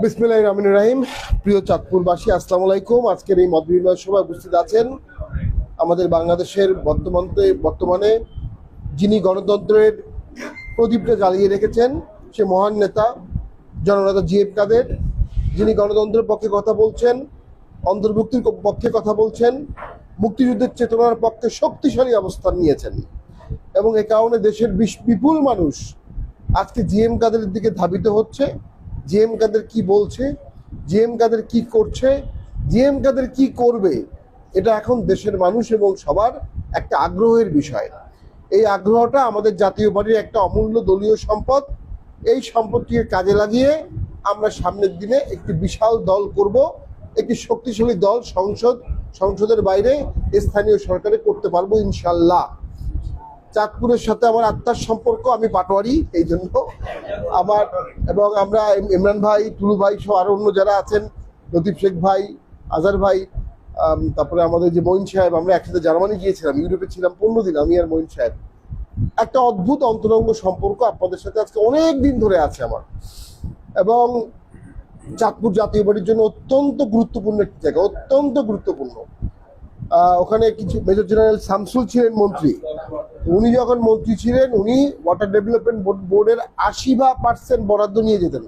বিসমিল্লাহির রহমানির রহিম। প্রিয় চাঁদপুরবাসী, আসসালামু আলাইকুম। আজকের এই মত বিনিময় সভায় উপস্থিত আছেন আমাদের বাংলাদেশের বর্তমানে যিনি গণতন্ত্রের প্রদীপটা জ্বালিয়ে রেখেছেন, সে মহান নেতা জননেতা জিএম কাদের, যিনি গণতন্ত্রের পক্ষে কথা বলছেন, অন্তর্ভুক্তির পক্ষে কথা বলছেন, মুক্তিযুদ্ধের চেতনার পক্ষে শক্তিশালী অবস্থান নিয়েছেন এবং এ কারণে দেশের বিপুল মানুষ আজকে জিএম কাদের দিকে ধাবিত হচ্ছে। জিএম কাদের কি বলছে, জিএম কাদের কি করছে, জিএম কাদের কি করবে, এটা এখন দেশের মানুষ এবং সবার একটা আগ্রহের বিষয়। এই আগ্রহটা আমাদের জাতীয় পার্টির একটা অমূল্য দলীয় সম্পদ। এই সম্পদটিকে কাজে লাগিয়ে আমরা সামনের দিনে একটি বিশাল দল করব, একটি শক্তিশালী দল সংসদের বাইরে স্থানীয় সরকারে করতে পারবো ইনশাল্লাহ। চাঁদপুরের সাথে আমার আত্মার সম্পর্ক, আমি পাটোয়ারি, এই জন্য আমার এবং আমরা ইমরান ভাই, টুলু ভাই সহ আরো অন্য যারা আছেন, লতিফ শেখ ভাই, আজহার ভাই, তারপরে আমাদের যে মঈন সাহেব, আমরা একসাথে জার্মানি গিয়েছিলাম, ইউরোপে ছিলাম 15 দিন, আমি আর মঈন সাহেব। একটা অদ্ভুত অন্তরঙ্গ সম্পর্ক আপনাদের সাথে আজকে অনেক দিন ধরে আছে আমার। এবং চাঁদপুর জাতীয় পার্টির জন্য অত্যন্ত গুরুত্বপূর্ণ একটি জায়গা, অত্যন্ত গুরুত্বপূর্ণ। ওখানে কিছু মেজর জেনারেল শামসুল ছিলেন মন্ত্রী। উনি যখন মন্ত্রী ছিলেন, উনি ওয়াটার ডেভেলপমেন্ট বোর্ডের 80% বরাদ্দ নিয়ে যেতেন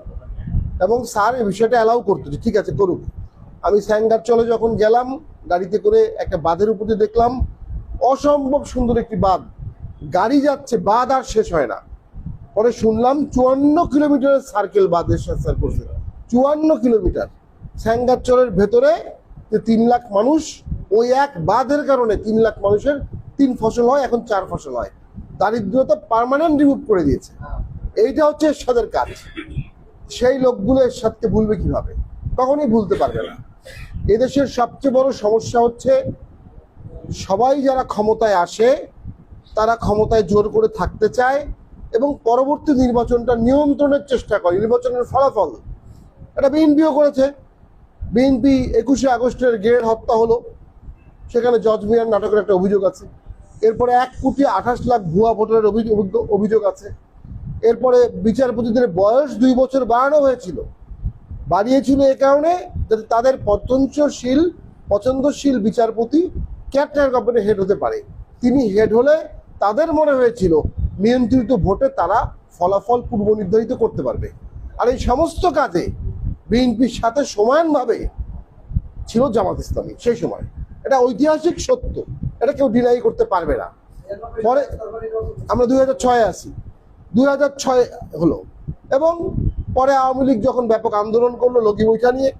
এবং স্যার এই বিষয়টা অ্যালাউ করতো যে ঠিক আছে করুক। আমি স্যাঙ্গারচলে যখন গেলাম গাড়িতে করে, একটা বাঁধের উপরে দেখলাম অসম্ভব সুন্দর একটি বাঁধ, গাড়ি যাচ্ছে, বাঁধ আর শেষ হয় না। পরে শুনলাম 54 কিলোমিটারের সার্কেল বাঁধের স্যার করছে, 54 কিলোমিটার। স্যাঙ্গারচলের ভেতরে যে 3 লাখ মানুষ, ওই এক বাঁধের কারণে 3 লাখ মানুষের 3 ফসল হয়, এখন 4 ফসল হয়। দারিদ্রতা পার্মানেন্ট রিমুভ করে দিয়েছে। এইটা হচ্ছে এরশাদের কাজ। সেই লোকগুলো এরশাদকে ভুলবে কিভাবে? কখনই ভুলতে পারবে না। এদেশের সবচেয়ে বড় সমস্যা হচ্ছে সবাই যারা ক্ষমতায় আসে তারা ক্ষমতায় জোর করে থাকতে চায় এবং পরবর্তী নির্বাচনটা নিয়ন্ত্রণের চেষ্টা করে। নির্বাচনের ফলাফল এটা বিএনপিও করেছে। বিএনপি 21শে আগস্টের গ্রেড হত্যা হলো, সেখানে জজ মিয়ার নাটকের একটা অভিযোগ আছে। এরপরে 1,28,00,000 ভুয়া ভোটারের অভিযোগ আছে। এরপরে বিচারপতিদের বয়স 2 বছর বাড়িয়েছিল এ কারণে যাতে তাদের পছন্দশীল বিচারপতি ক্যাটার গভর্নমেন্টের হেড হতে পারে। তিনি হেড হলে তাদের মনে হয়েছিল নিয়ন্ত্রিত ভোটে তারা ফলাফল পূর্ব নির্ধারিত করতে পারবে। আর এই সমস্ত কাজে বিএনপির সাথে সমানভাবে ছিল জামাত ইসলামী সেই সময়। এটা ঐতিহাসিক সত্য, এটা কেউ ডিনাই করতে পারবে না। পরে আমরা 2006-এ আসি, 2006 হলো এবং পরে আওয়ামী লীগ যখন ব্যাপক আন্দোলন করলো লগি বৈঠা নিয়ে,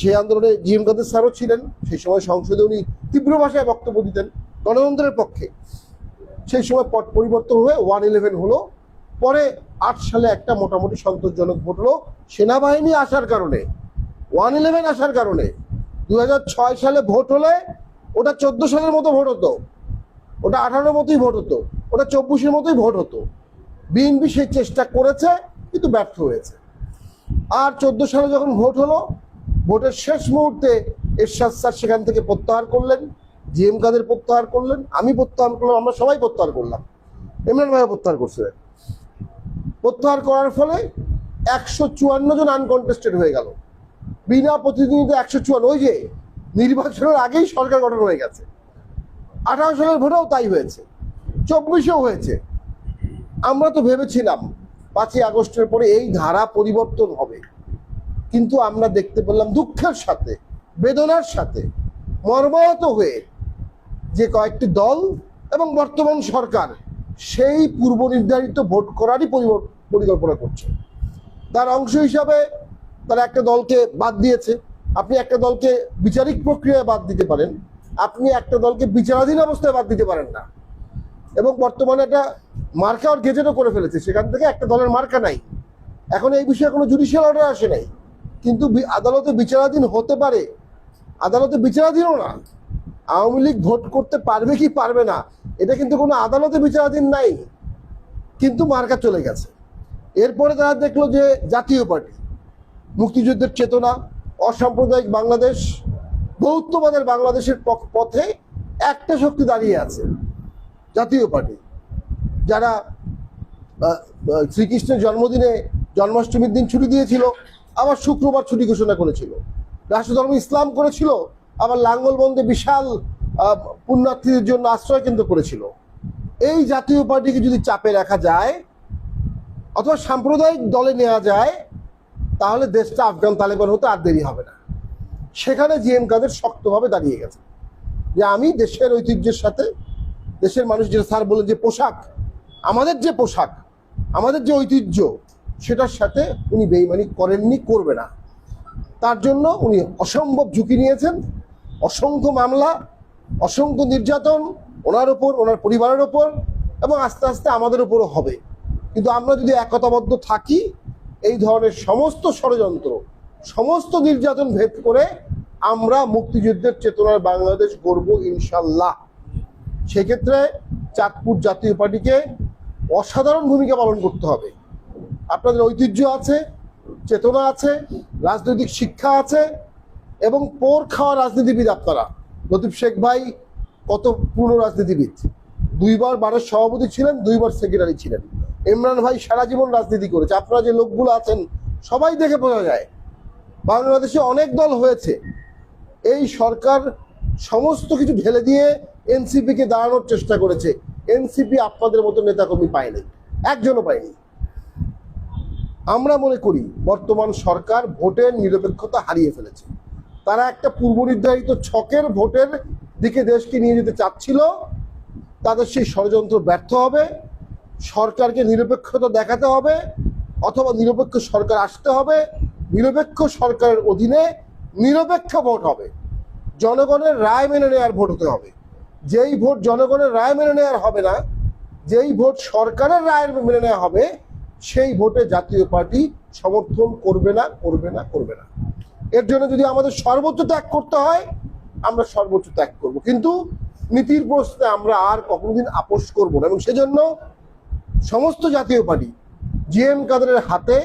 সেই আন্দোলনে জিএম কাদের স্যারও ছিলেন। সেই সময় সংসদে উনি তীব্র ভাষায় বক্তব্য দিতেন গণতন্ত্রের পক্ষে। সেই সময় পট পরিবর্তন হয়ে 111 হলো। পরে 8 সালে একটা মোটামুটি সন্তোষজনক ভোট হলো সেনাবাহিনী আসার কারণে, 111 আসার কারণে। 2006 সালে ভোট হলে ওটা 14 সালের মতো ভোট হতো, ওটা 18 মতোই ভোট হতো, ওটা 24-এর মতোই ভোট হতো। বিএনপি সেই চেষ্টা করেছে কিন্তু ব্যর্থ হয়েছে। আর 14 সালে যখন ভোট হলো, ভোটের শেষ মুহূর্তে এরশাদ স্যার সেখান থেকে প্রত্যাহার করলেন, জিএম কাদের প্রত্যাহার করলেন, আমি প্রত্যাহার করলাম, আমরা সবাই প্রত্যাহার করলাম, ইমরান ভাইও প্রত্যাহার করছিলেন। প্রত্যাহার করার ফলে 154 জন আনকন্টেস্টেড হয়ে গেল, বিনা প্রতিদ্বন্দ্বিতা 154। ওই যে নির্বাচনের আগেই সরকার গঠন হয়ে গেছে। 18 সালের ভোটেও তাই হয়েছে, 24-এও হয়েছে। আমরা তো ভেবেছিলাম 5ই আগস্টের পরে এই ধারা পরিবর্তন হবে, কিন্তু আমরা দেখতে পেলাম দুঃখের সাথে, বেদনার সাথে, মর্মাহত হয়ে যে কয়েকটি দল এবং বর্তমান সরকার সেই পূর্ব নির্ধারিত ভোট করারই পরিকল্পনা করছে। তার অংশ হিসাবে তারা একটা দলকে বাদ দিয়েছে। আপনি একটা দলকে বিচারিক প্রক্রিয়ায় বাদ দিতে পারেন, আপনি একটা দলকে বিচারাধীন অবস্থায় বাদ দিতে পারেন না। এবং বর্তমানে একটা মার্কা আর গেজেটও করে ফেলেছে, সেখান থেকে একটা দলের মার্কা নাই। এখন এই বিষয়ে কোনো জুডিশিয়াল অর্ডার আসে নাই, কিন্তু আদালতে বিচারাধীন হতে পারে, আদালতে বিচারাধীনও না। আওয়ামী লীগ ভোট করতে পারবে কি পারবে না এটা কিন্তু কোনো আদালতে বিচারাধীন নাই, কিন্তু মার্কা চলে গেছে। এরপরে তারা দেখলো যে জাতীয় পার্টি, মুক্তিযুদ্ধের চেতনা, অসাম্প্রদায়িক বাংলাদেশ, বহুত্ববাদের বাংলাদেশের পথে একটা শক্তি দাঁড়িয়ে আছে, জাতীয় পার্টি। যারা শ্রীকৃষ্ণের জন্মদিনে জন্মাষ্টমীর দিন ছুটি দিয়েছিল, আবার শুক্রবার ছুটি ঘোষণা করেছিল, রাষ্ট্রধর্ম ইসলাম করেছিল, আবার লাঙ্গলবন্দে বিশাল পুণ্যার্থীদের জন্য আশ্রয় কেন্দ্র করেছিল। এই জাতীয় পার্টিকে যদি চাপে রাখা যায় অথবা সাম্প্রদায়িক দলে নেওয়া যায়, তাহলে দেশটা আফগান তালেবান হতে আর দেরি হবে না। সেখানে জিএম কাদের শক্তভাবে দাঁড়িয়ে গেছে যে আমি দেশের ঐতিহ্যের সাথে, দেশের মানুষ যেটা স্যার বলেন যে পোশাক, আমাদের যে পোশাক, আমাদের যে ঐতিহ্য, সেটার সাথে উনি বেইমানি করেননি, করবে না। তার জন্য উনি অসম্ভব ঝুঁকি নিয়েছেন, অসংখ্য মামলা, অসংখ্য নির্যাতন ওনার ওপর, ওনার পরিবারের ওপর, এবং আস্তে আস্তে আমাদের উপরও হবে। কিন্তু আমরা যদি একতাবদ্ধ থাকি, এই ধরনের সমস্ত ষড়যন্ত্র, সমস্ত নির্যাতন ভেদ করে আমরা মুক্তিযুদ্ধের চেতনার বাংলাদেশ গড়ব ইনশাল্লাহ। সেক্ষেত্রে চাঁদপুর জাতীয় পার্টিকে অসাধারণ ভূমিকা পালন করতে হবে। আপনাদের ঐতিহ্য আছে, চেতনা আছে, রাজনৈতিক শিক্ষা আছে, এবং পোর খাওয়া রাজনীতিবিদ আপনারা। লতিফ শেখ ভাই কত পুরনো রাজনীতিবিদ, 2 বার বারের সভাপতি ছিলেন, 2 বার সেক্রেটারি ছিলেন। ইমরান ভাই সারা জীবন রাজনীতি করেছে। আপনারা যে লোকগুলো আছেন সবাই দেখে বোঝা যায় বাংলাদেশে অনেক দল হয়েছে। এই সরকার সমস্ত কিছু ঢেলে দিয়ে এনসিপিকে দাঁড়ানোর চেষ্টা করেছে। এনসিপি আপনাদের মতো নেতাকর্মী পায়নি, একজনও পায়নি। আমরা মনে করি বর্তমান সরকার ভোটের নিরপেক্ষতা হারিয়ে ফেলেছে। তারা একটা পূর্ব নির্ধারিত ছকের ভোটের দিকে দেশকে নিয়ে যেতে চাচ্ছিল, তাদের সেই ষড়যন্ত্র ব্যর্থ হবে। সরকারকে নিরপেক্ষতা দেখাতে হবে, অথবা নিরপেক্ষ সরকার আসতে হবে। নিরপেক্ষ সরকারের অধীনে নিরপেক্ষ ভোট হবে, জনগণের রায় মেনে নেওয়ার ভোট হতে হবে। যেই ভোট জনগণের রায় মেনে নেওয়ার হবে না, যেই ভোট সরকারের রায় মেনে নেওয়া হবে, সেই ভোটে জাতীয় পার্টি সমর্থন করবে না, করবে না, করবে না। এর জন্য যদি আমাদের সর্বোচ্চ ত্যাগ করতে হয়, আমরা সর্বোচ্চ ত্যাগ করব, কিন্তু নীতির প্রশ্নে আমরা আর কখনোদিন আপোষ করব না। এবং সেজন্য সমস্ত জাতীয় পার্টি জিএম কাদেরের হাতে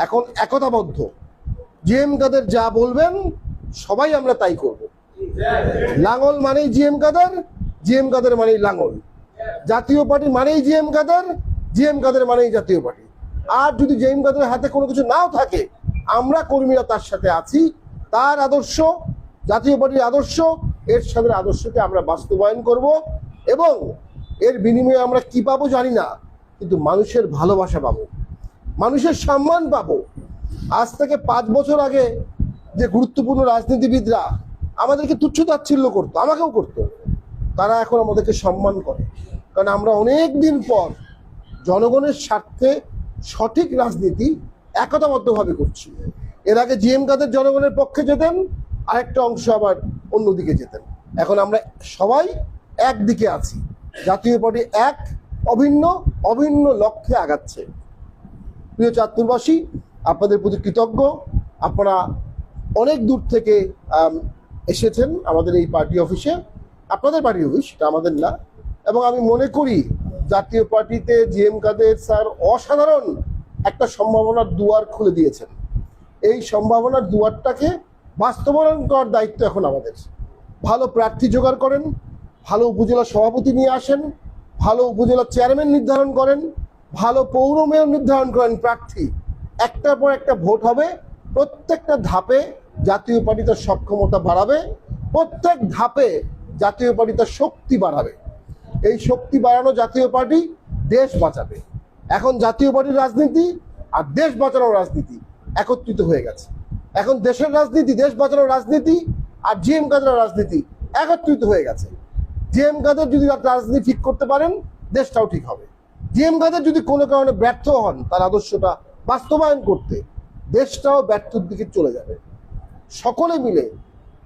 এখন একতাবদ্ধ। জিএম কাদের যা বলবেন সবাই আমরা তাই করব। লাঙ্গল মানেই জিএম কাদের, জিএম কাদের মানেই লাঙ্গল। জাতীয় পার্টি মানেই জিএম কাদের, জিএম কাদের মানেই জাতীয় পার্টি। আর যদি জিএম কাদের হাতে কোনো কিছু নাও থাকে, আমরা কর্মীরা তার সাথে আছি। তার আদর্শ, জাতীয় পার্টির আদর্শ, এর সাথে আদর্শকে আমরা বাস্তবায়ন করব। এবং এর বিনিময়ে আমরা কি পাবো জানি না, কিন্তু মানুষের ভালোবাসা পাবো, মানুষের সম্মান পাবো। আজ থেকে 5 বছর আগে যে গুরুত্বপূর্ণ রাজনীতিবিদরা আমাদেরকে তুচ্ছ তাচ্ছিল্য করতো, আমাকেও করতো, তারা এখন আমাদেরকে সম্মান করে। কারণ আমরা অনেক দিন পর জনগণের স্বার্থে সঠিক রাজনীতি একতাবদ্ধভাবে করছি। এর আগে জিএম কাদের জনগণের পক্ষে যেতেন, আরেকটা অংশ আবার অন্যদিকে যেতেন। এখন আমরা সবাই একদিকে আছি। জাতীয় পার্টি এক অভিন্ন অভিন্ন লক্ষ্যে আগাচ্ছে। প্রিয় চাঁদপুরবাসী, আপনাদের প্রতি কৃতজ্ঞ। আপনারা অনেক দূর থেকে এসেছেন আমাদের এই পার্টি অফিসে। আপনাদের পার্টি অফিস, এটা আমাদের না। এবং আমি মনে করি জাতীয় পার্টিতে জিএম কাদের স্যার অসাধারণ একটা সম্ভাবনার দুয়ার খুলে দিয়েছেন। এই সম্ভাবনার দুয়ারটাকে বাস্তবায়ন করার দায়িত্ব এখন আমাদের। ভালো প্রার্থী জোগাড় করেন, ভালো উপজেলা সভাপতি নিয়ে আসেন, ভালো উপজেলা চেয়ারম্যান নির্ধারণ করেন, ভালো পৌর মেয়র নির্ধারণ করেন। প্রার্থী একটার পর একটা ভোট হবে, প্রত্যেকটা ধাপে জাতীয় পার্টি তার সক্ষমতা বাড়াবে, প্রত্যেক ধাপে জাতীয় পার্টি তার শক্তি বাড়াবে। এই শক্তি বাড়ানো জাতীয় পার্টি দেশ বাঁচাবে। এখন জাতীয় পার্টির রাজনীতি আর দেশ বাঁচানোর রাজনীতি একত্রিত হয়ে গেছে। এখন দেশের রাজনীতি, দেশ বাঁচানোর রাজনীতি আর জিএম কাদের রাজনীতি একত্রিত হয়ে গেছে। জিএম কাদের যদি রাজনীতি ঠিক করতে পারেন, দেশটাও ঠিক হবে। জিএম কাদের যদি কোনো কারণে ব্যর্থ হন তার আদর্শটা বাস্তবায়ন করতে, দেশটাও ব্যর্থর দিকে চলে যাবে। সকলে মিলে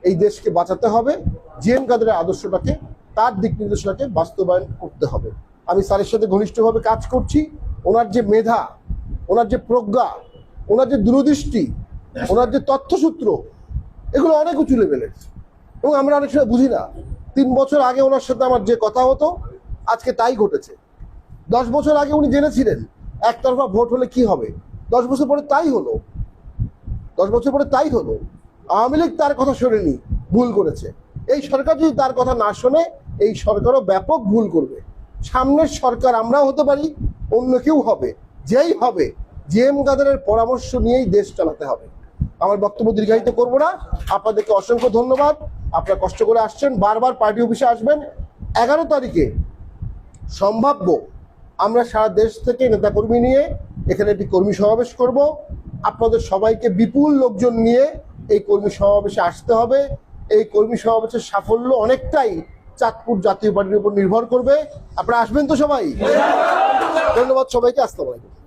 এই দেশকে বাঁচাতে হবে। জিএম কাদেরের আদর্শটাকে, তার দিক নির্দেশনাকে বাস্তবায়ন করতে হবে। আমি স্যারের সাথে ঘনিষ্ঠভাবে কাজ করছি। ওনার যে মেধা, ওনার যে প্রজ্ঞা, ওনার যে দূরদৃষ্টি, ওনার যে তথ্যসূত্র, এগুলো অনেক উঁচু লেভেলের। এবং আমরা অনেক সময় বুঝি না। 3 বছর আগে ওনার সাথে আমার যে কথা হতো, আজকে তাই ঘটেছে। 10 বছর আগে উনি জেনেছিলেন একতরফা ভোট হলে কি হবে, 10 বছর পরে তাই হলো। 10 বছর পরে তাই হলো। আওয়ামী লীগ তার কথা শোনেনি, ভুল করেছে। এই সরকার যদি তার কথা না শোনে, এই সরকারও ব্যাপক ভুল করবে। সামনের সরকার আমরাও হতে পারি, অন্য কেউ হবে, যেই হবে জিএম কাদেরের পরামর্শ নিয়েই দেশ চালাতে হবে। আমার বক্তব্য দীর্ঘায়িত করব না। আপনাদেরকে অসংখ্য ধন্যবাদ, আপনারা কষ্ট করে আসছেন, বারবার পার্টি অফিসে আসবেন। 11 তারিখে সম্ভাব্য আমরা সারা দেশ থেকে নেতাকর্মী নিয়ে এখানে একটি কর্মী সমাবেশ করব। আপনাদের সবাইকে বিপুল লোকজন নিয়ে এই কর্মী সমাবেশে আসতে হবে। এই কর্মী সমাবেশের সাফল্য অনেকটাই চাঁদপুর জাতীয় পার্টির উপর নির্ভর করবে। আপনারা আসবেন তো সবাই? ধন্যবাদ সবাইকে। আসসালামু আলাইকুম।